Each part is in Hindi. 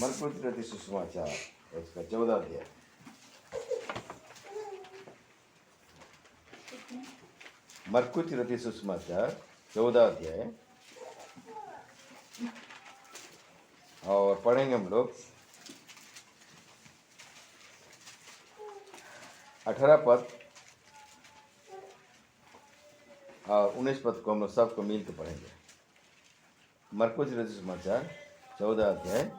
मरकुरी रति सुसमाचार उसका 14 अध्याय। मरकुरी रति सुसमाचार 14 अध्याय और पढ़ेंगे हम लोग 18 पद और 19 पद को हम लोग सबको मिल के पढ़ेंगे। मरकुरी रति सुसमाचार 14 अध्याय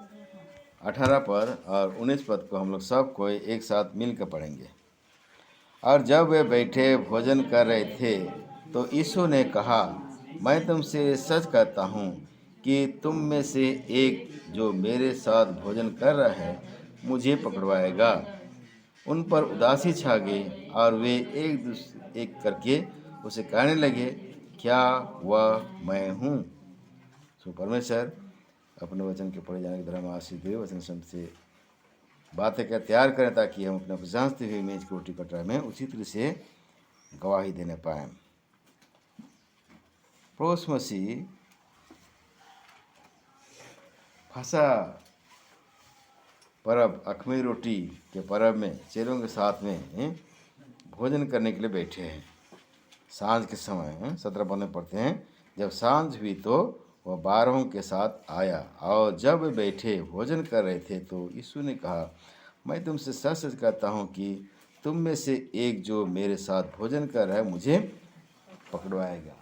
18 पद और 19 पद को हम लोग सब कोई एक साथ मिल कर पढ़ेंगे। और जब वे बैठे भोजन कर रहे थे तो यीशु ने कहा, मैं तुमसे सच कहता हूँ कि तुम में से एक जो मेरे साथ भोजन कर रहा है मुझे पकड़वाएगा। उन पर उदासी छा गई और वे एक करके उसे कहने लगे, क्या वह मैं हूँ? सो परमेश्वर अपने वचन के पढ़े जाने के द्वारा हम आशीष दे, वचन शब्द से बातें क्या तैयार करें ताकि हम अपने जांचते हुए मेज की रोटी कटरा में उसी तरह से गवाही देने पाएँ। परोस मसीह फसा परब अखमी रोटी के परब में चेलों के साथ में भोजन करने के लिए बैठे हैं। सांझ के समय 17 पद में पढ़ते हैं, जब सांझ हुई तो वह 12 के साथ आया और जब वे बैठे भोजन कर रहे थे तो यीशु ने कहा, मैं तुमसे सच सच कहता हूँ कि तुम में से एक जो मेरे साथ भोजन कर रहा है मुझे पकड़वाएगा।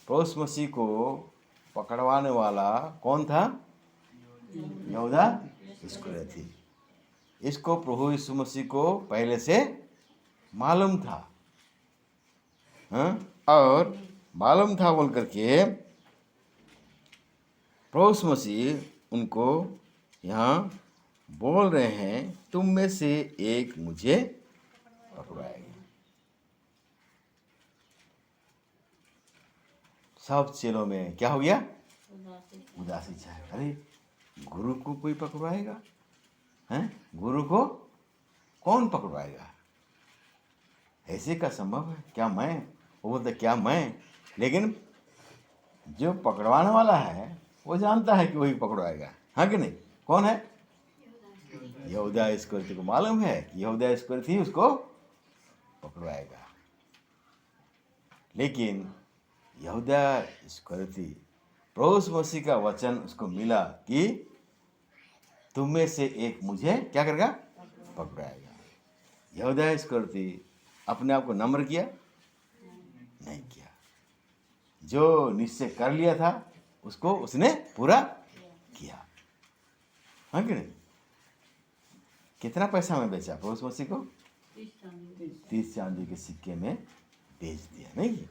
परोस मसीह को पकड़वाने वाला कौन था? यहूदा इस्करियोती। इसको प्रभु यीशु मसीह को पहले से मालूम था, और मालूम था बोल करके परोस मसीह उनको यहाँ बोल रहे हैं, तुम में से एक मुझे पकड़वाएगा। सब चेलों में क्या हो गया? उदासी छाया। अरे गुरु को कोई पकड़वाएगा? हैं? गुरु को कौन पकड़वाएगा? ऐसे का संभव है? क्या मैं? वो बोलते क्या मैं? लेकिन जो पकड़वाने वाला है वो जानता है कि वही पकड़वाएगा, हाँ कि नहीं? कौन है? यहूदा इस्करियोती को मालूम है कि यहूदा इस्करियोती उसको पकड़वाएगा। लेकिन यहूदा इस्करियोती परोस मसीह का वचन उसको मिला कि तुम में से एक मुझे क्या करेगा? पकड़ाएगा। यहूदा इस्करियोती अपने आप को नम्र किया? नहीं किया। जो निश्चय कर लिया था उसको उसने पूरा किया, हाँ कि नहीं? कितना पैसा में बेचा परोस मसीह को? 30 चांदी के सिक्के में बेच दिया, नहीं की?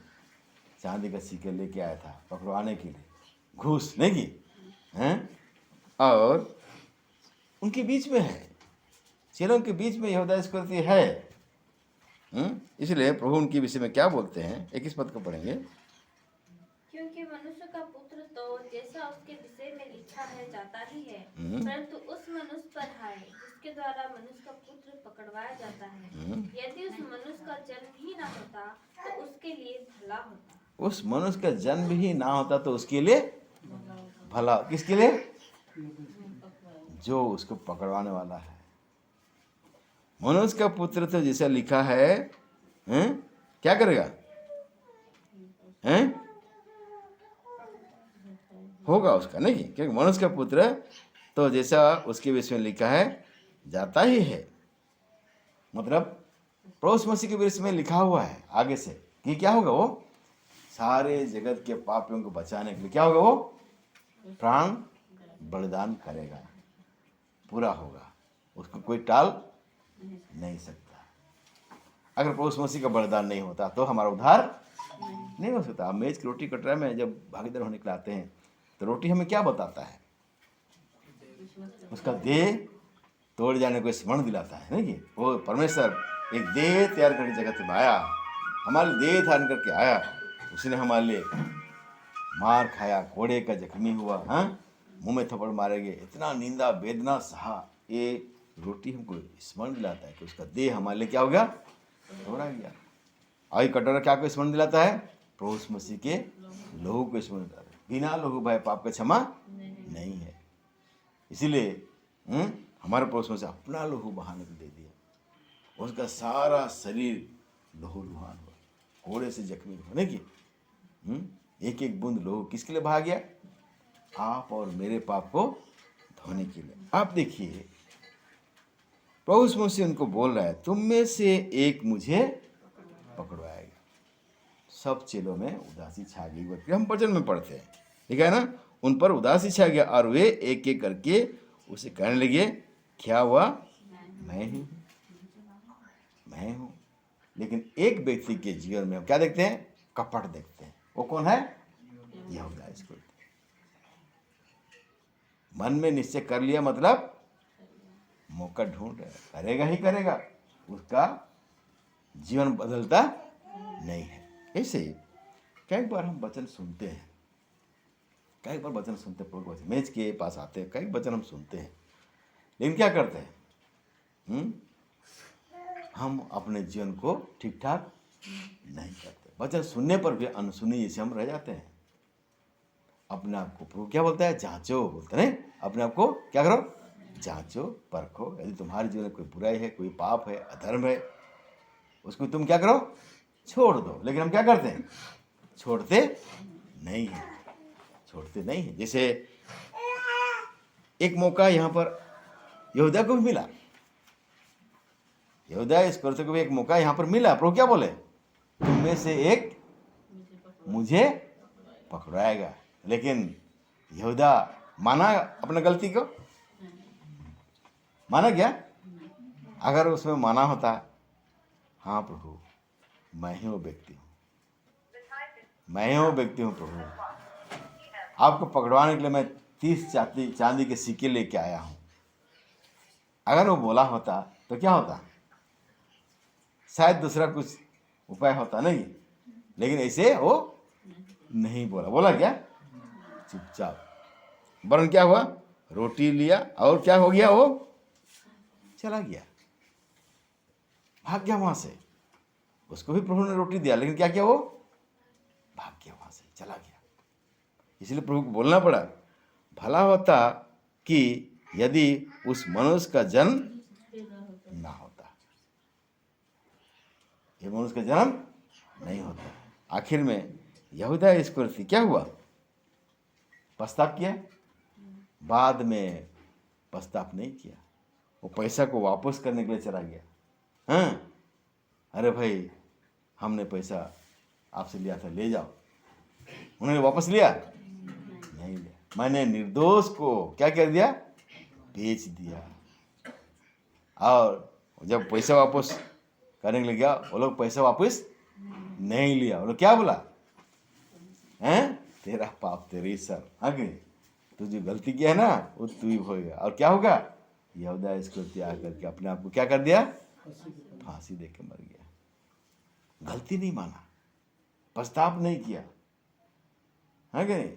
चांदी का सिक्के लेके आया था पकड़वाने के लिए, घूस नहीं की हैं? और उनके बीच में है, चेलों के बीच में यहूदा इस्करियोती है। इसलिए प्रभु उनके विषय में क्या बोलते हैं? 21 पद को पढ़ेंगे। क्योंकि मनुष्य का पुत्र तो जैसा उसके विषय में लिखा है जाता ही है, परंतु उस मनुष्य पर हाय जिसके द्वारा मनुष्य का पुत्र पकड़वाया जाता है। यदि उस मनुष्य का जन्म ही ना होता तो उसके लिए भला होता। उस मनुष्य का जन्म ही ना होता तो उसके लिए भला। किसके लिए? जो उसको पकड़वाने वाला है। मनुष्य का पुत्र तो जैसा लिखा है, क्या करेगा? होगा उसका, नहीं? क्योंकि मनुष्य का पुत्र तो जैसा उसके विषय में लिखा है जाता ही है। मतलब परोस मसीह के विषय में लिखा हुआ है आगे से कि क्या होगा? वो सारे जगत के पापियों को बचाने के लिए क्या होगा? वो प्राण बलिदान करेगा, पूरा होगा, उसको कोई टाल नहीं सकता। अगर परोस मसीह का बलिदान नहीं होता तो हमारा उद्धार नहीं हो सकता। हम मेज की रोटी कटरा में जब भागीदार होने के लिए आते हैं तो रोटी हमें क्या बताता है? उसका देह तोड़ जाने को स्मरण दिलाता है, नहीं? वो परमेश्वर एक देह तैयार करके जगत में आया, हमारे देह धारण करके आया, उसने हमारे लिए मार खाया, कोड़े का जख्मी हुआ, मुंह में थप्पड़ मारे गए, इतना निंदा वेदना सहा। ये रोटी हमको स्मरण दिलाता है कि उसका देह हमारे लिए क्या हो गया? तोड़ा गया। आई कटोरा क्या को स्मरण दिलाता है? प्रभु मसीह के लहू को स्मरण दिलाता है। बिना लहू भाई पाप का क्षमा नहीं है। इसीलिए हमारे पड़ोस में से अपना लहू बहाने को दे दिया, उसका सारा शरीर लहू लुहान हुआ, कोड़े से जख्मी होने की। एक एक बूंद लहू किसके लिए बहा गया? आप और मेरे पाप को धोने के लिए। आप देखिए प्रभु यीशु मसीह उनको बोल रहा है, तुम में से एक मुझे पकड़वाएगा। सब चेलों में उदासी छा गई। हम वचन में पढ़ते हैं, ठीक है ना, उन पर उदासी छा गया और वे एक एक करके उसे कहने लगे, क्या हुआ? मैं ही हूं, मैं हूं। लेकिन एक व्यक्ति के जीवन में हम क्या देखते हैं? कपट देखते हैं। वो कौन है? यहूदा इस्करियोती। मन में निश्चय कर लिया, मतलब मौका ढूंढ रहा है, करेगा ही करेगा, उसका जीवन बदलता नहीं है। ऐसे ही कई बार हम वचन सुनते हैं, कई बार वचन सुनते हैं, मेज के पास आते हैं, कई वचन हम सुनते हैं, लेकिन क्या करते हैं? हम अपने जीवन को ठीक ठाक नहीं करते। वचन सुनने पर भी अनसुनी जैसे हम रह जाते हैं। अपने आप को प्रूव क्या बोलता है? जांचो, बोलते नहीं, अपने आप को क्या करो? जांचो, परखो। यदि तुम्हारे जीवन में कोई बुराई है, कोई पाप है, अधर्म है, उसको तुम क्या करो? छोड़ दो। लेकिन हम क्या करते हैं? छोड़ते नहीं है, छोड़ते नहीं है। जैसे एक मौका यहाँ पर यहूदा को भी मिला, यहूदा इस्करियोती को भी एक मौका यहाँ पर मिला। प्रभु क्या बोले? तुम में से एक मुझे पकड़ाएगा। लेकिन यहूदा माना अपने गलती को? माना क्या? अगर उसमें माना होता, हाँ प्रभु मैं ही वो व्यक्ति हूँ, मैं ही वो व्यक्ति हूँ प्रभु, आपको पकड़वाने के लिए मैं 30 चांदी के सिक्के लेके आया हूँ, अगर वो बोला होता तो क्या होता? शायद दूसरा कुछ उपाय होता नहीं। लेकिन ऐसे वो नहीं बोला। बोला क्या? चुपचाप। वरन क्या हुआ? रोटी लिया और क्या हो गया? वो चला गया, भाग गया वहां से। उसको भी प्रभु ने रोटी दिया, लेकिन क्या किया? वो भाग गया वहां से, चला गया। इसलिए प्रभु को बोलना पड़ा, भला होता कि यदि उस मनुष्य का जन्म ना होता, ये मनुष्य का जन्म नहीं होता। आखिर में यहूदा इस्करियोती क्या हुआ? पछतावा किया? बाद में पछतावा नहीं किया, वो पैसा को वापस करने के लिए चला गया। हाँ, अरे भाई हमने पैसा आपसे लिया था, ले जाओ। उन्होंने वापस लिया? नहीं लिया। मैंने निर्दोष को क्या कर दिया? बेच दिया। और जब पैसा वापस करने के लिए गया, वो लोग पैसा वापस नहीं लिया। वो लोग क्या बोला? हैं, तेरा पाप तेरी सर। आगे तू जो गलती किया है ना, वो तू ही होएगा। और क्या होगा? यहूदा इस्करियोती आकर के अपने आप को क्या कर दिया? फांसी दे के मर गया। गलती नहीं माना, पछतावा नहीं किया, है कि नहीं?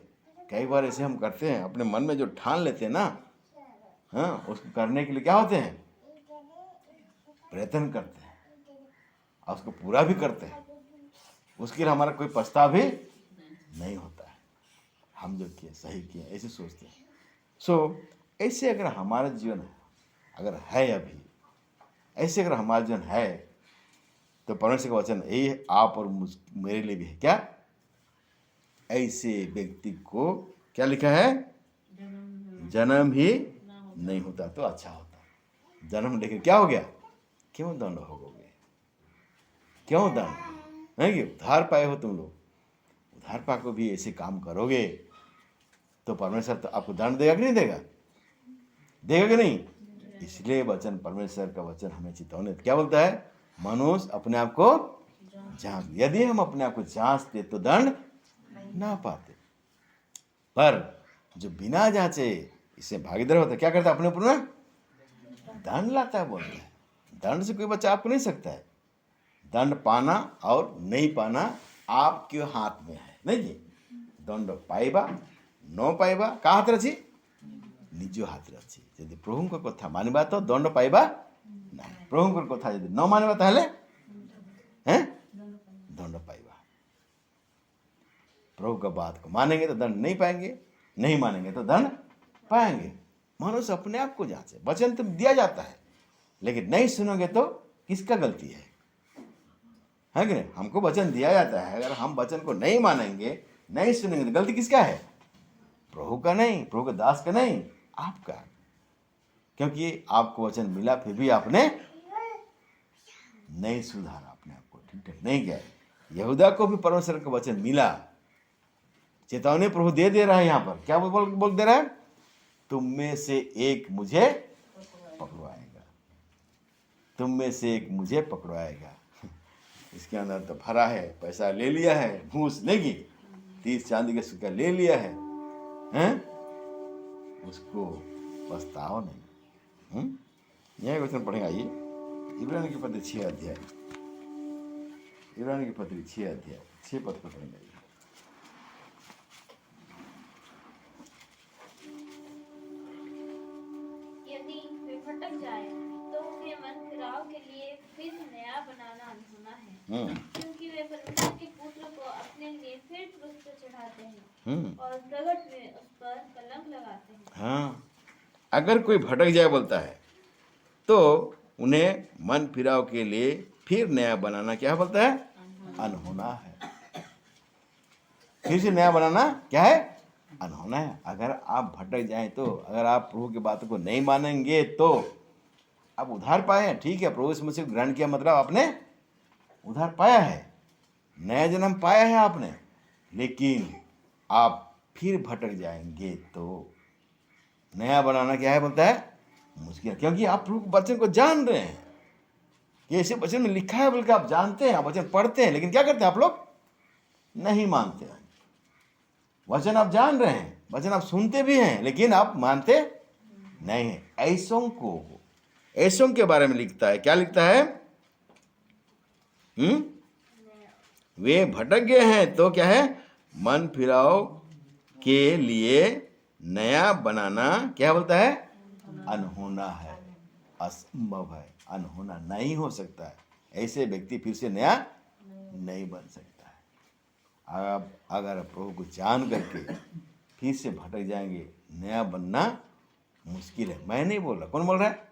कई बार ऐसे हम करते हैं, अपने मन में जो ठान लेते हैं ना, हाँ, उसको करने के लिए क्या होते हैं? प्रयत्न करते हैं और उसको पूरा भी करते हैं। उसके लिए हमारा कोई पछतावा भी नहीं होता है। हम जो किए सही किए ऐसे सोचते हैं। ऐसे अगर हमारा जीवन अगर है, अभी ऐसे अगर हमारा जीवन है, तो परमेश्वर का वचन यही आप और मेरे लिए भी है। क्या? ऐसे व्यक्ति को क्या लिखा है? जन्म ही नहीं होता तो अच्छा होता। जन्म लेके क्या हो गया? क्यों दंड भोगोगे? क्यों दंड? नहीं, उद्धार पाए हो तुम लोग, उद्धार पा को भी ऐसे काम करोगे तो परमेश्वर तो आपको दंड देगा कि नहीं देगा? देगा कि नहीं? इसलिए वचन, परमेश्वर का वचन हमें चेतावनी क्या बोलता है? मनुष्य अपने आप को जांच। यदि हम अपने आप को जांचते तो दंड ना पाते, पर जो बिना जांचे इससे भागीदार होता है, क्या करता है? अपने ऊपर ना दंड लाता है। बोलता है दंड से कोई बचा आपको नहीं सकता है। दंड पाना और नहीं पाना आपके हाथ में है। नहीं जी, दंड पाइबा न पाइबा का हाथ रही? निज हाथ रही। यदि प्रभु कथा मानवा तो दंड पाइबा ना, प्रभु कथा यदि न मानवा ताहले हैं दंड पाइबा। प्रभु का बात को मानेंगे तो दंड नहीं पाएंगे, नहीं मानेंगे तो दंड पाएंगे। मनुष्य अपने आप को जांचे। वचन तो दिया जाता है, लेकिन नहीं सुनोगे तो किसका गलती है कि नहीं? हमको वचन दिया जाता है, अगर हम वचन को नहीं मानेंगे, नहीं सुनेंगे, तो गलती किसका है? प्रभु का नहीं, प्रभु के दास का नहीं, आपका। क्योंकि आपको वचन मिला, फिर भी आपने नहीं सुधारा अपने आप को, ठीक ठाक नहीं किया। यहूदा को भी परमेश्वर का वचन मिला, चेतावनी प्रभु दे रहा है। यहाँ पर क्या बोल दे रहा है? तुम में से एक मुझे पकड़वाएगा, तुम में से एक मुझे पकड़वाएगा। इसके अंदर तो भरा है, पैसा ले लिया है, घूस लेगी, 30 चांदी का सिक्का ले लिया है, हैं? उसको पछताओ नहीं। यह वचन पढ़ेगा ये इब्रानी की पत्री 6 अध्याय, इब्रानी की पत्री 6 अध्याय 6 पद को पढ़ेंगे। यदि वे भटक जाए तो उन्हें मन फिराव के लिए फिर नया बनाना अनहोना है, क्योंकि वे परमेश्वर के पुत्र को अपने लिए फिर क्रूस पर चढ़ाते हैं और प्रगट में उस पर कलंक लगाते हैं। हाँ, अगर कोई भटक जाए बोलता है, तो उन्हें मन फिराव के लिए फिर नया बनाना क्या बोलता है? अनहोना है। फिर से नया बनाना क्या है? अनहोना है। अगर आप भटक जाएं तो, अगर आप प्रभु की बातों को नहीं मानेंगे तो आप उधार पाए हैं, ठीक है, प्रभु यीशु मसीह को ग्रहण किया मतलब आपने उधार पाया है, नया जन्म पाया है आपने। लेकिन आप फिर भटक जाएंगे तो नया बनाना क्या है बोलता है? मुश्किल है। क्योंकि आप प्रभु के वचन को जान रहे हैं कि ऐसे वचन में लिखा है, बल्कि आप जानते हैं, आप वचन पढ़ते हैं, लेकिन क्या करते हैं आप लोग? नहीं मानते हैं। वचन आप जान रहे हैं, वचन आप सुनते भी हैं, लेकिन आप मानते नहीं हैं। ऐसों के बारे में लिखता है, क्या लिखता है? वे भटक गए हैं तो क्या है? मन फिराव के लिए नया बनाना क्या बोलता है? अनहोना है, असंभव है, अनहोना नहीं हो सकता है। ऐसे व्यक्ति फिर से नया नहीं बन सकता है। आप अगर प्रभु को जान करके फिर से भटक जाएंगे, नया बनना मुश्किल है। मैं नहीं बोल रहा, कौन बोल रहा है?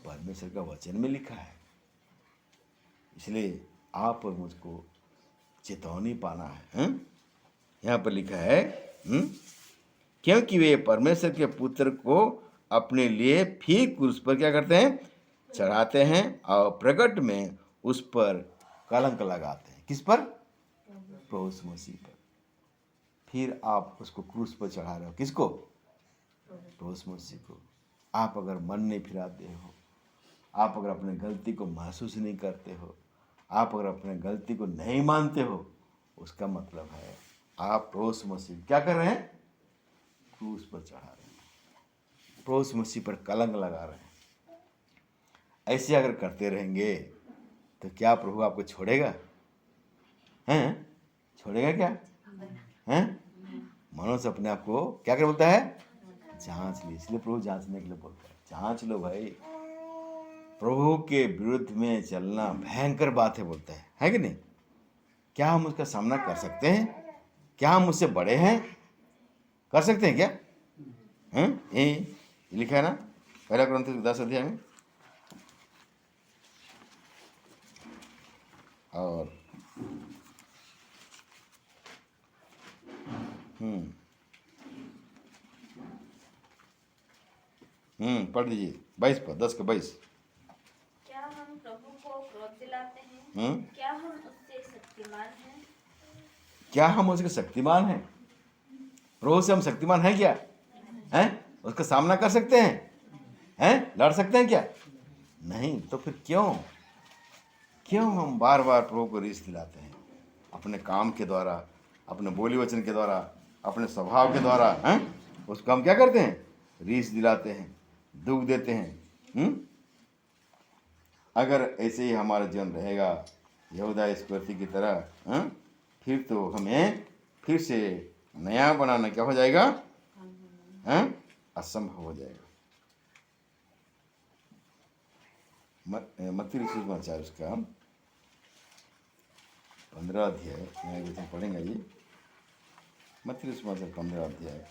परमेश्वर का वचन में लिखा है। इसलिए आप और मुझको चेतावनी पाना है। यहाँ पर लिखा है, क्योंकि वे परमेश्वर के पुत्र को अपने लिए फिर क्रूस पर क्या करते हैं? चढ़ाते हैं और प्रगट में उस पर कलंक लगाते हैं। किस पर? प्रभु यीशु मसीह पर। फिर आप उसको क्रूस पर चढ़ा रहे हो, किसको? प्रभु यीशु मसीह को। आप अगर मन नहीं फिराते हो, आप अगर अपने गलती को महसूस नहीं करते हो, आप अगर अपने गलती को नहीं मानते हो, उसका मतलब है आप प्रभु यीशु मसीह क्या कर रहे हैं? क्रूस पर चढ़ा रहे हैं, प्रभु यीशु मसीह पर कलंक लगा रहे हैं। ऐसे अगर करते रहेंगे तो क्या प्रभु आपको छोड़ेगा? हैं? छोड़ेगा क्या? हैं? मनुष्य अपने आप को क्या कर बोलता है? जांच ली। इसलिए प्रभु जांचने के लिए बोलता है, जांच लो भाई। प्रभु के विरुद्ध में चलना भयंकर बात है बोलता है कि नहीं? क्या हम उसका सामना कर सकते हैं? क्या हम उससे बड़े हैं? कर सकते हैं क्या? ये लिखा है ना 1 कोरिन्थियों 10 अध्याय में। और पढ़ दीजिए 22 पर 10 का 22। क्या हम प्रभु को क्रोध दिलाते हैं? क्या हम उससे शक्तिमान हैं? क्या हम उसके शक्तिमान हैं? प्रभु से हम शक्तिमान हैं क्या? हैं? उसका सामना कर सकते हैं? हैं? लड़ सकते हैं क्या? नहीं। तो फिर क्यों हम बार बार प्रभु को रीस दिलाते हैं? अपने काम के द्वारा, अपने बोली वचन के द्वारा, अपने स्वभाव के द्वारा उसको हम क्या करते हैं? रीस दिलाते हैं, दुख देते हैं। अगर ऐसे ही हमारा जीवन रहेगा यहूदा इस्करियोती की तरह, फिर तो हमें फिर से नया बनाना क्या हो जाएगा? असंभव हो जाएगा। मत्ती रचित समाचार उसका 15 अध्याय पढ़ेंगे। ये मत्ती रचित समाचार 15 अध्याय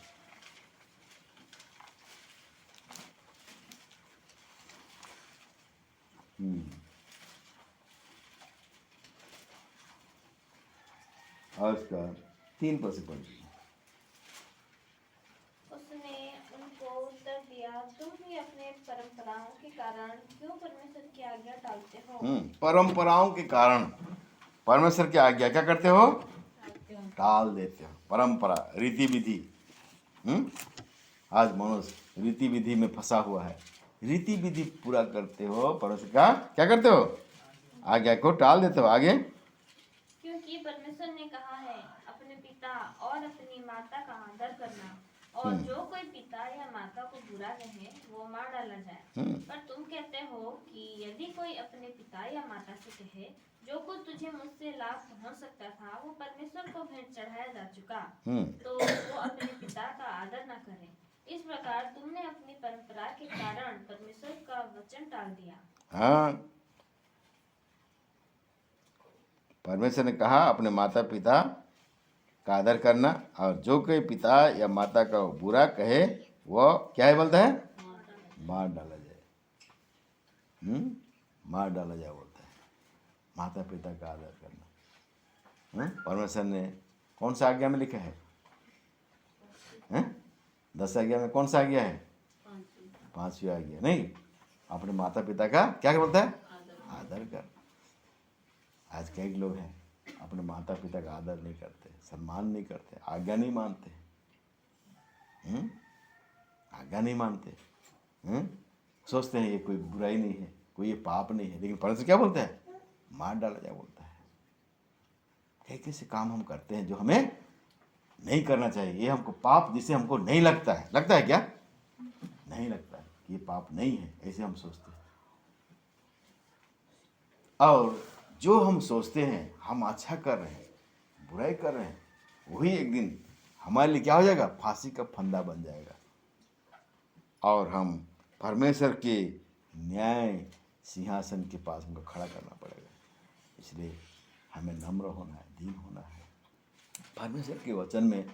और उसका 3 पद से पढ़िए। उसने उनको उत्तर दिया, तुम भी अपने परंपराओं के कारण क्यों परमेश्वर की आज्ञा टालते हो? परंपराओं के कारण परमेश्वर की आज्ञा क्या करते हो? टाल देते हो। परंपरा, रीति विधि। आज मनुष्य रीति विधि में फंसा हुआ है। रीति विधि पूरा करते हो, परमेश्वर का क्या करते हो? आज्ञा को टाल देते हो। आगे, क्योंकि परमेश्वर ने कहा है, अपने पिता और अपनी माता का आदर करना, और जो कोई पिता या माता को बुरा कहे वो मार डाला जाए। पर तुम कहते हो कि यदि कोई अपने पिता या माता से कहे, जो कुछ तुझे मुझसे लाभ पहुंच सकता था वो परमेश्वर को भेंट चढ़ाया जा चुका, तो वो अपने पिता का आदर न करे। इस प्रकार तुमने अपनी परंपरा के कारण परमेश्वर का वचन टाल दिया। हाँ, परमेश्वर ने कहा अपने माता पिता का आदर करना, और जो कोई पिता या माता का बुरा कहे वो क्या है बोलता है? मार डाला जाए। मार डाला जाए बोलता है। माता पिता का आदर करना परमेश्वर ने कौन सा आज्ञा में लिखा है? 10 आज्ञा में कौन सा आज्ञा है? 5वीं आज्ञा। नहीं, अपने माता पिता का क्या बोलता है? आदर कर। आज कई लोग हैं अपने माता पिता का आदर नहीं करते, सम्मान नहीं करते, आज्ञा नहीं मानते। आज्ञा नहीं मानते। सोचते हैं ये कोई बुराई नहीं है, कोई ये पाप नहीं है, लेकिन परमेश्वर क्या बोलता है? मार डाला जाए बोलता है। कई कैसे काम हम करते हैं जो हमें नहीं करना चाहिए। ये हमको पाप जिसे हमको नहीं लगता है। लगता है क्या? नहीं लगता है कि ये पाप नहीं है, ऐसे हम सोचते हैं। और जो हम सोचते हैं हम अच्छा कर रहे हैं, बुराई कर रहे हैं, वही एक दिन हमारे लिए क्या हो जाएगा? फांसी का फंदा बन जाएगा, और हम परमेश्वर के न्याय सिंहासन के पास हमको खड़ा करना पड़ेगा। इसलिए हमें नम्र होना है, दीन होना है। परमेश्वर के वचन में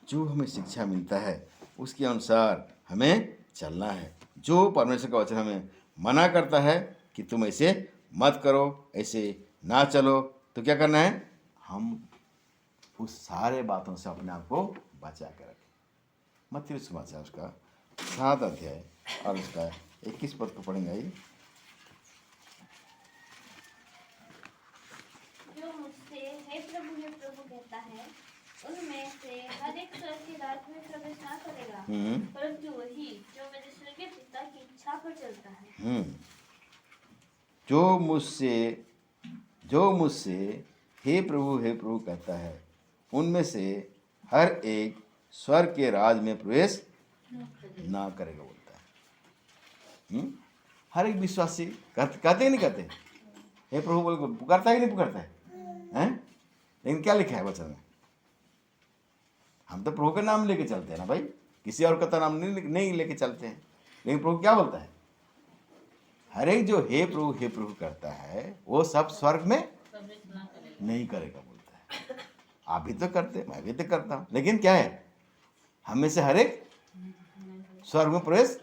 जो हमें शिक्षा मिलता है उसके अनुसार हमें चलना है। जो परमेश्वर का वचन हमें मना करता है कि तुम ऐसे मत करो, ऐसे ना चलो, तो क्या करना है? हम उस सारे बातों से अपने आप को बचा के रखें। मत्ती सुसमाचार उसका 7 अध्याय और उसका 21 पद को पढ़ेंगे। आइए। जो मुझसे हे प्रभु कहता है, उनमें से हर एक स्वर्ग के राज्य में प्रवेश ना करेगा, परंतु वही जो मेरे स्वर्गीय पिता की इच्छा पर चलता है। जो मुझसे हे प्रभु कहता है, उनमें से हर एक स्वर्ग के राज में प्रवेश ना करेगा बोलता है। हर एक विश्वासी कहते ही नहीं कहते हे प्रभु बोल को पुकारता है कि नहीं पुकारता है? लेकिन क्या लिखा है वचन में? हम तो प्रभु का नाम लेके चलते हैं ना भाई, किसी और का तो नाम नहीं लेके चलते हैं। लेकिन प्रभु क्या बोलता है? हर एक जो हे प्रभु करता है वो सब स्वर्ग में नहीं करेगा बोलता है। आप भी तो करते, मैं भी तो करता हूँ, लेकिन क्या है? हम में से हर एक स्वर्ग में प्रवेश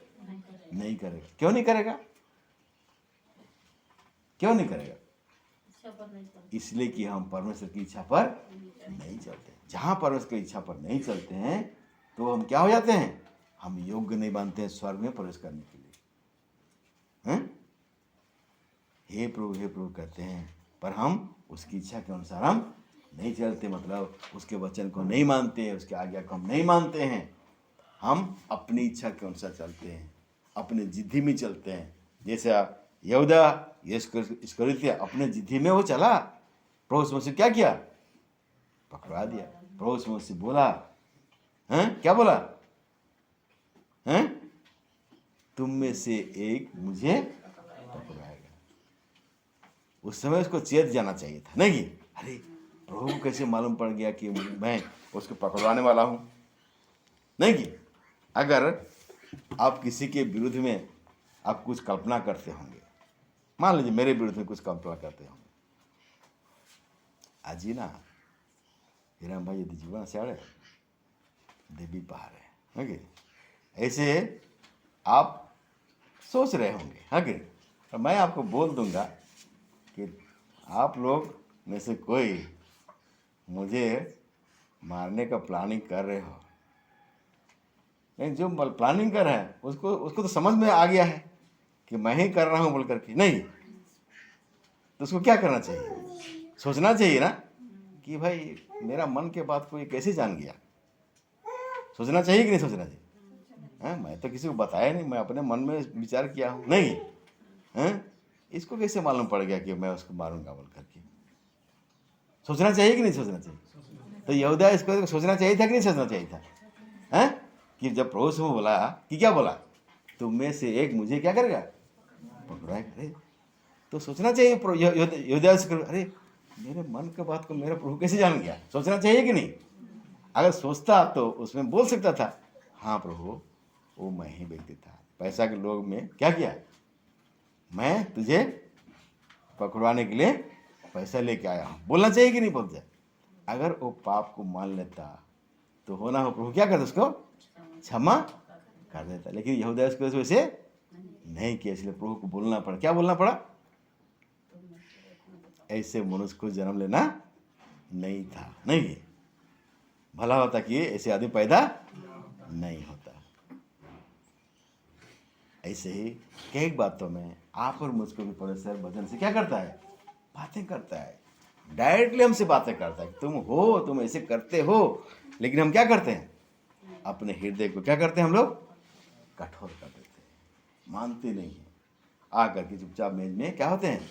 नहीं करेगा। क्यों नहीं करेगा? क्यों नहीं करेगा? इसलिए कि हम परमेश्वर की इच्छा पर नहीं चलते। जहाँ परमेश्वर की इच्छा पर नहीं चलते हैं तो हम क्या हो जाते हैं? हम योग्य नहीं मानते हैं स्वर्ग में प्रवेश करने के लिए। हे प्रभु कहते हैं, पर हम उसकी इच्छा के अनुसार हम नहीं चलते, मतलब उसके वचन को नहीं मानते हैं, उसके आज्ञा को हम नहीं मानते हैं। हम अपनी इच्छा के अनुसार चलते हैं, अपने जिद्दी में चलते हैं। जैसे यहूदा इस्करियोती अपने जिद्दी में वो चला, प्रभु से क्या किया? पकड़ा दिया। प्रभु से बोला, क्या बोला? तुम में से एक मुझे पकड़ाएगा। उस समय उसको चेत जाना चाहिए था, नहीं कि अरे प्रभु को कैसे मालूम पड़ गया कि मैं उसको पकड़वाने वाला हूं? नहीं कि अगर आप किसी के विरुद्ध में आप कुछ कल्पना करते होंगे, मान लीजिए मेरे विरुद्ध में कुछ कल्पना करते होंगे, आज ही ना हिराम भाई यदि जीवन से आड़े देवी पहाड़ है ऐसे आप सोच रहे होंगे। और मैं आपको बोल दूंगा कि आप लोग में से कोई मुझे मारने का प्लानिंग कर रहे हो, नहीं जो प्लानिंग कर रहा है उसको उसको तो समझ में आ गया है कि मैं ही कर रहा हूँ बोल करके, नहीं तो उसको क्या करना चाहिए? सोचना चाहिए ना कि भाई मेरा मन के बात को ये कैसे जान गया। सोचना चाहिए कि नहीं सोचना चाहिए? हाँ, मैं तो किसी को बताया नहीं, मैं अपने मन में विचार किया हूँ, नहीं हाँ, इसको कैसे मालूम पड़ गया कि मैं उसको मारूंगा बोल करके? सोचना चाहिए कि नहीं सोचना चाहिए? तो यहूदा इसको सोचना चाहिए था कि नहीं सोचना चाहिए था? हैं कि जब प्रभु से वो बोला कि क्या बोला, तुम में से एक मुझे क्या करेगा, पकड़ाएगा। अरे तो सोचना चाहिए यहूदा से, अरे मेरे मन की बात को मेरा प्रभु कैसे जान गया? सोचना चाहिए कि नहीं? अगर सोचता तो उसमें बोल सकता था, हाँ प्रभु वो मैं ही व्यक्ति था, पैसा के लोग में क्या किया, मैं तुझे पकड़वाने के लिए पैसा लेके आया हूँ, बोलना चाहिए कि नहीं बोलते? अगर वो पाप को मान लेता तो होना हो प्रभु क्या करता, उसको क्षमा कर देता। लेकिन यहूदा इसको वैसे नहीं किया, इसलिए प्रभु को बोलना पड़ा। क्या बोलना पड़ा? ऐसे मनुष्य को जन्म लेना नहीं था, नहीं भला होता कि ऐसे आदमी पैदा नहीं होता। ऐसे ही कई बातों में आप और मुझको भी परमेश्वर वचन से क्या करता है, बातें करता है, डायरेक्टली हमसे बातें करता है। तुम हो, तुम ऐसे करते हो, लेकिन हम क्या करते हैं, अपने हृदय को क्या करते हैं, हम लोग कठोर कर देते हैं, मानते नहीं हैं, आकर के चुपचाप मेज में क्या होते हैं,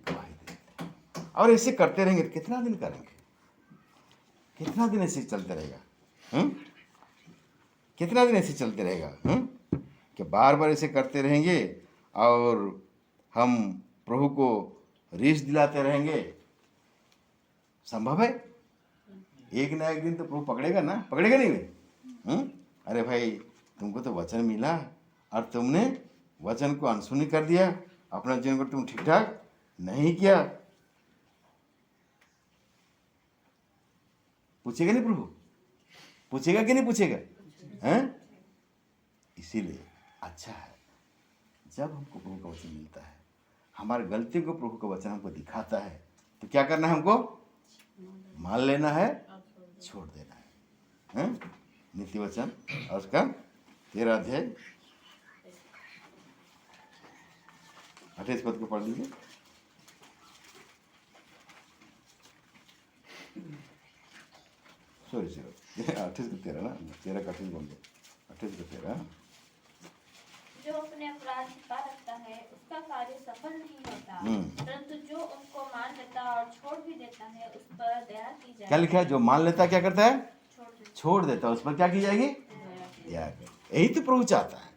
गवाही देते हैं। और ऐसे करते रहेंगे तो कितना दिन करेंगे, कितना दिन ऐसे चलते रहेगा? कितना दिन ऐसे चलते रहेगा? कि बार बार ऐसे करते रहेंगे और हम प्रभु को रीस दिलाते रहेंगे? संभव है? एक ना एक दिन तो प्रभु पकड़ेगा ना, पकड़ेगा नहीं वे? अरे भाई तुमको तो वचन मिला और तुमने वचन को अनसुनी कर दिया, अपना जीवन को तुम ठीक ठाक नहीं किया। पूछेगा नहीं प्रभु? पूछेगा कि नहीं पूछेगा? हैं? इसीलिए अच्छा है जब हमको प्रभु का वचन मिलता है, हमारी गलती को प्रभु का वचन हमको दिखाता है, तो क्या करना है, हमको मान लेना है, छोड़ देना है। नीति वचन और उसका 13 अध्याय 28 पद को पढ़ लीजिए। सॉरी 28 को 13 ना, 13 का 28 बोल दो, 28 को 13। जो अपने अपराध छिपा रखता है उसका कार्य सफल नहीं होता, परंतु जो उनको मान लेता और छोड़ भी देता है उस पर दया की जाएगी। क्या लिखा है? जो मान लेता क्या करता है, छोड़ देता, उस पर क्या की जाएगी, दया। यही तो प्रभु चाहता है,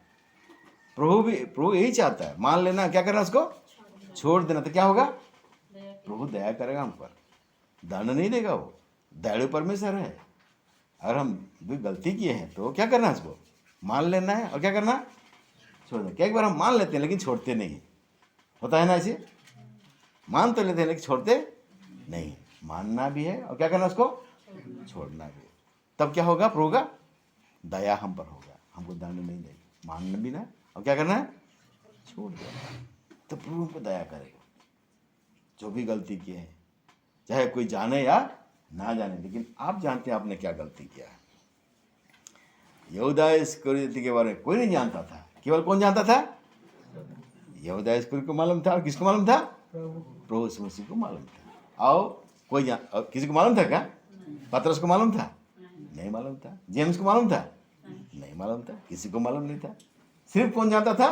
प्रभु यही चाहता है, मान लेना, क्या करना, उसको छोड़ देना। तो क्या होगा, प्रभु दया करेगा हम पर, दंड नहीं देगा। वो दयालु परमेश्वर है। अगर हम भी गलती किए हैं तो क्या करना है, उसको मान लेना है और क्या करना, छोड़ देना। क्या एक बार हम मान लेते हैं लेकिन छोड़ते नहीं, होता है ना ऐसे? मान तो लेते हैं लेकिन छोड़ते नहीं। मानना भी है और क्या करना, उसको छोड़ना भी है। तब क्या होगा, प्रभु का दया हम पर होगा, हमको दंड नहीं देगा। मानना भी ना और क्या करना है, छोड़ देना, तो प्रभु हमको दया करेगा। जो भी गलती किए हैं, चाहे कोई जाने या ना जाने, लेकिन आप जानते हैं आपने क्या गलती किया है। यहूदा इस्करियोती के बारे में कोई नहीं जानता था, केवल कौन जानता था, यहूदा इस्करियोती को मालूम था। और किसको मालूम था, प्रभु यीशु मसीह को मालूम था। और कोई और किसी को मालूम था क्या? पतरस को मालूम था? नहीं मालूम था। जेम्स को मालूम था? नहीं मालूम था। किसी को मालूम नहीं था। सिर्फ कौन जानता था,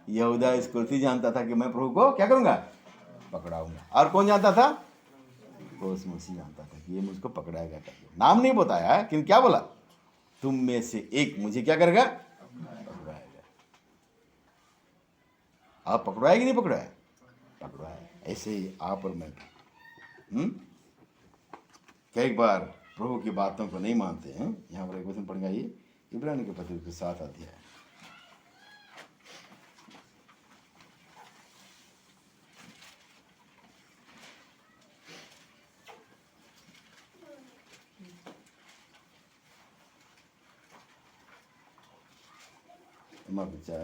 यहूदा इस्करियोती जानता था कि मैं प्रभु को क्या करूंगा, पकड़ाऊंगा। और कौन जानता था, प्रभु यीशु मसीह जानता था कि ये मुझको पकड़ाएगा। नाम नहीं बताया है, लेकिन क्या बोला, तुम में से एक मुझे क्या करेगा, पकड़ाएगा। आप पकड़वाएगी, नहीं पकड़ाया, पकड़वाए। ऐसे ही आप और मैं कई बार प्रभु की बातों को नहीं मानते हैं। यहाँ पर एक वचन पढ़ गया, ये इब्रानी के पत्र के 7 अध्याय।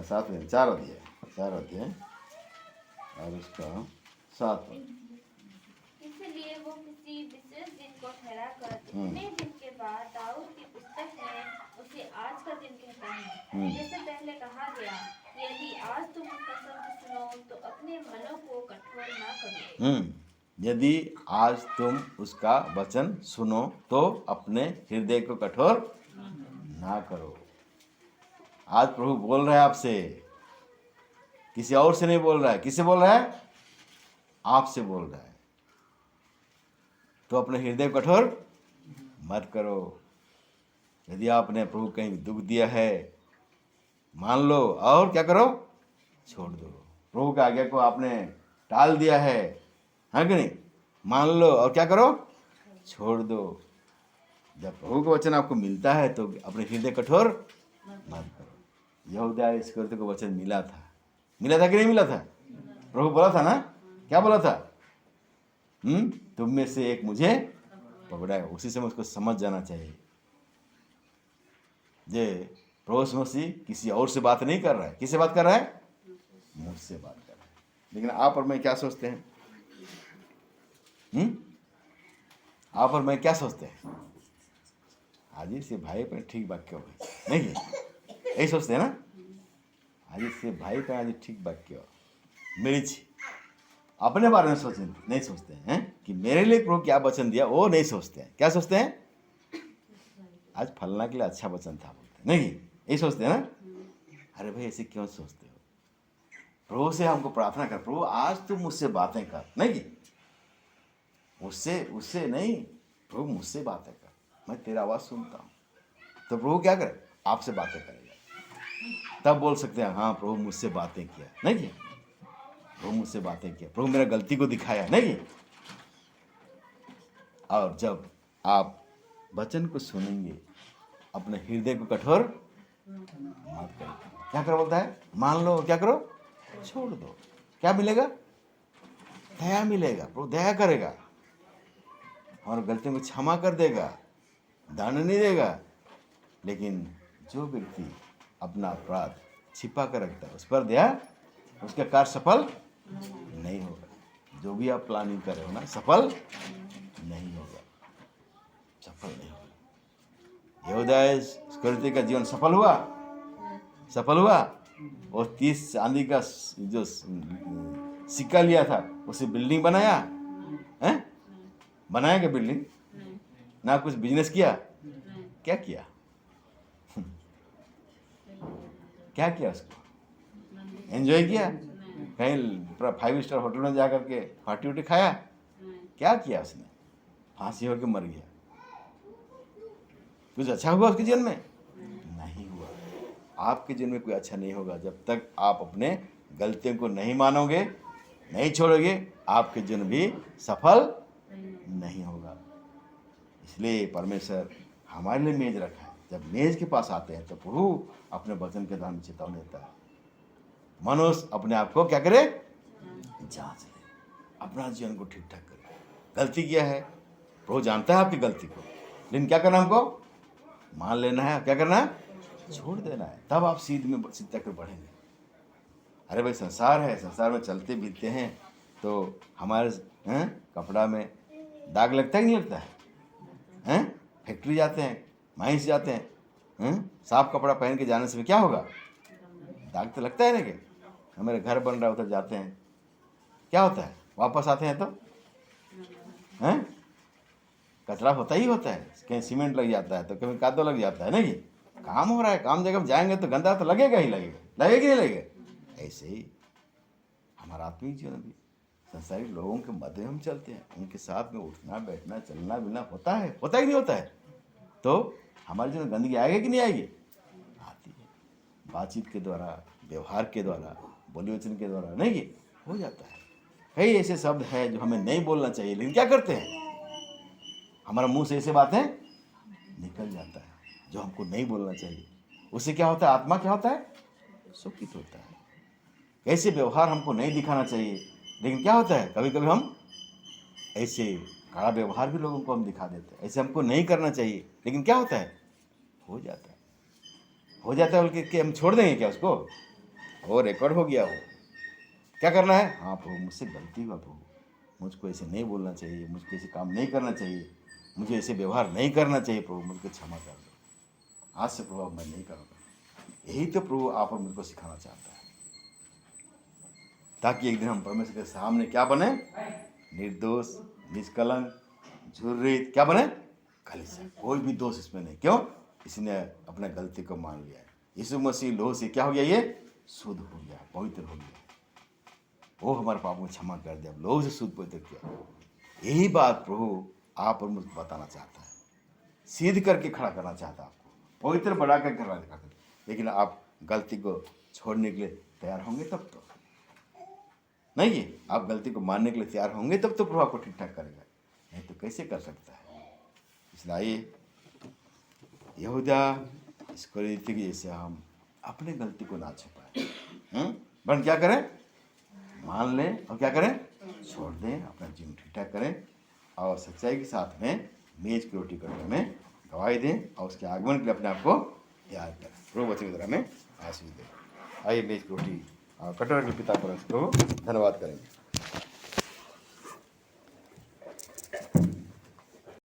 सात में 4 अध्याय और उसका 7 पद। इसलिए वो किसी विशेष दिन को ठहरा कर इतने दिन के बाद दाऊद की पुस्तक में उसे आज का दिन कहता है। जैसे पहले कहा गया, यदि आज तुम उसका शब्द सुनो तो अपने मनों को कठोर ना करो। यदि आज तुम उसका वचन सुनो तो अपने हृदय को कठोर ना करो। आज प्रभु बोल रहा है आपसे, किसी और से नहीं बोल रहा है। किससे बोल रहा है? आपसे बोल रहा है। तो अपने हृदय को कठोर मत करो। यदि आपने प्रभु कहीं दुख दिया है, मान लो और क्या करो? छोड़ दो। प्रभु की आज्ञा को आपने टाल दिया है कि नहीं? मान लो और क्या करो? छोड़ दो। जब प्रभु का वचन आपको मिलता है तो अपने हृदय कठोर मत करो। यहूदा इस्करियोती को वचन मिला था कि नहीं मिला था? प्रभु बोला था ना, क्या बोला था? तुम में से एक मुझे पकड़ा है। उसी समय उसको समझ जाना चाहिए जे प्रभु मसीह किसी और से बात नहीं कर रहा है। किससे बात कर रहा है? मुझसे बात कर रहा है। लेकिन आप और मैं क्या सोचते हैं? आप और मैं क्या सोचते हैं? आज से भाई पर ठीक वाक्य हो नहीं है, यही सोचते हैं ना? आज से भाई पर आज ठीक वाक्य हो मेरी अपने बारे में सोचते नहीं सोचते हैं कि मेरे लिए प्रभु क्या वचन दिया, वो नहीं सोचते हैं। क्या सोचते हैं? आज फलना के लिए अच्छा वचन था बोलते हैं, नहीं यही सोचते हैं ना? अरे भाई ऐसे क्यों सोचते हो? प्रभु से हमको प्रार्थना कर, प्रभु आज तुम मुझसे बातें कर, नहीं उससे नहीं, प्रभु मुझसे बातें कर, मैं तेरा आवाज सुनता हूँ। तो प्रभु क्या करे? आपसे बातें करेगा। तब बोल सकते हैं हाँ प्रभु मुझसे बातें किया, नहीं प्रभु मुझसे बातें किया, प्रभु मेरा गलती को दिखाया, नहीं। और जब आप वचन को सुनेंगे अपने हृदय को कठोर मत करो। क्या करो बोलता है? मान लो, क्या करो? छोड़ दो। क्या मिलेगा? दया मिलेगा। प्रभु दया करेगा और गलतियों को क्षमा कर देगा, दंड नहीं देगा। लेकिन जो व्यक्ति अपना अपराध छिपा कर रखता है उस पर दया, उसका कार्य सफल नहीं होगा। जो भी आप प्लानिंग कर रहे हो ना, सफल नहीं होगा, सफल नहीं होगा। यहूदा इस्करियोती का जीवन सफल हुआ। और 30 चांदी का जो सिक्का लिया था उसे बिल्डिंग बनाया है? बनाया क्या बिल्डिंग? ना कुछ बिजनेस किया? क्या किया? क्या किया? उसको एंजॉय किया? कहीं 5 स्टार होटल में जाकर के पार्टी उटी खाया? क्या किया उसने? फांसी होकर मर गया। कुछ अच्छा हुआ उसके जीवन में? नहीं हुआ। आपके जीवन में कोई अच्छा नहीं होगा जब तक आप अपने गलतियों को नहीं मानोगे, नहीं छोड़ोगे, आपके जीवन भी सफल नहीं होगा। इसलिए परमेश्वर हमारे लिए मेज रखा है। जब मेज के पास आते हैं तो प्रभु अपने वचन के द्वारा चेतावनी देता है। मनुष्य अपने आप को क्या करे? जांच ले, अपना जीवन को ठीक ठाक करे। गलती किया है, प्रभु जानता है आपकी गलती को, लेकिन क्या करना हमको? मान लेना है। क्या करना है? छोड़ देना है। तब आप सीध तक बढ़ेंगे। अरे भाई संसार है, संसार में चलते बीतते हैं तो हमारे कपड़ा में दाग लगता है कि नहीं लगता है? फैक्ट्री जाते हैं, माइंस जाते हैं, साफ कपड़ा पहन के जाने से क्या होगा? दाग तो लगता है ना। कि हमारे घर बन रहा है उधर जाते हैं, क्या होता है? वापस आते हैं तो कचरा होता ही होता है। कहीं सीमेंट लग जाता है तो कहीं कादो लग जाता है। नहीं, काम हो रहा है, काम जगह जाएंगे तो गंदा तो लगेगा ही लगेगा कि नहीं लगेगा? ऐसे ही हमारा आत्मिक जीवन भी संसारिक लोगों के मध्य हम चलते हैं, उनके साथ में उठना बैठना चलना मिलना होता है कि नहीं होता है? तो हमारे जीवन गंदगी आएगी कि नहीं आएगी? आती है। बातचीत के द्वारा, व्यवहार के द्वारा, बोली वचन के द्वारा नहीं हो जाता है। कई ऐसे शब्द हैं जो हमें नहीं बोलना चाहिए, लेकिन क्या करते हैं? हमारा मुंह से ऐसे बातें निकल जाता है जो हमको नहीं बोलना चाहिए। उससे क्या होता है? आत्मा क्या होता है? सुखित होता है। ऐसे व्यवहार हमको नहीं दिखाना चाहिए, लेकिन क्या होता है? कभी कभी हम ऐसे कड़ा व्यवहार भी लोगों को हम दिखा देते हैं। ऐसे हमको नहीं करना चाहिए, लेकिन क्या होता है? हो जाता है बोल के हम छोड़ देंगे क्या उसको? वो रिकॉर्ड हो गया। वो क्या करना है? हाँ प्रभु मुझसे गलती हुआ, प्रभु मुझको ऐसे नहीं बोलना चाहिए, मुझको ऐसे काम नहीं करना चाहिए। मुझे ऐसे व्यवहार नहीं करना चाहिए प्रभु, मुझको क्षमा कर दो, आज से प्रभु अब मैं नहीं करूँगा। यही तो प्रभु आप और मुझको सिखाना चाहता है, ताकि एक दिन हम परमेश्वर के सामने क्या बने, निर्दोष, निष्कलंक, झुर्रित, क्या बने, खालिश, कोई भी दोष इसमें नहीं। क्यों? इसने अपने गलती को मान लिया है। यीशु मसीह लोह से क्या हो गया, ये शुद्ध हो गया, पवित्र हो गया, वो हमारे पापों को क्षमा कर दिया, लोह से शुद्ध पवित्र किया। यही बात प्रभु आप और मुझको बताना चाहता है, सीध करके खड़ा करना चाहता है आपको, पवित्र बढ़ा कर खड़ा करता है। लेकिन आप गलती को छोड़ने के लिए तैयार होंगे तब तो नहीं है, आप गलती को मानने के लिए तैयार होंगे तब तो प्रभु आपको ठीक ठाक करेगा, नहीं तो कैसे कर सकता है। इसलिए आइए यहूदा इसको रीति की जैसे हम अपने गलती को ना छुपाएं, वरन क्या करें, मान लें और क्या करें, छोड़ दें, अपना जीवन ठीक ठाक करें और सच्चाई के साथ में मेज की रोटी कटोरे में गवाही दें और उसके आगमन के लिए अपने आप को तैयार करें। प्रभु वचन की तरह में आशीष दें। आइए मेज की रोटी और कटोरे के पिता परमेश्वर को धन्यवाद करेंगे।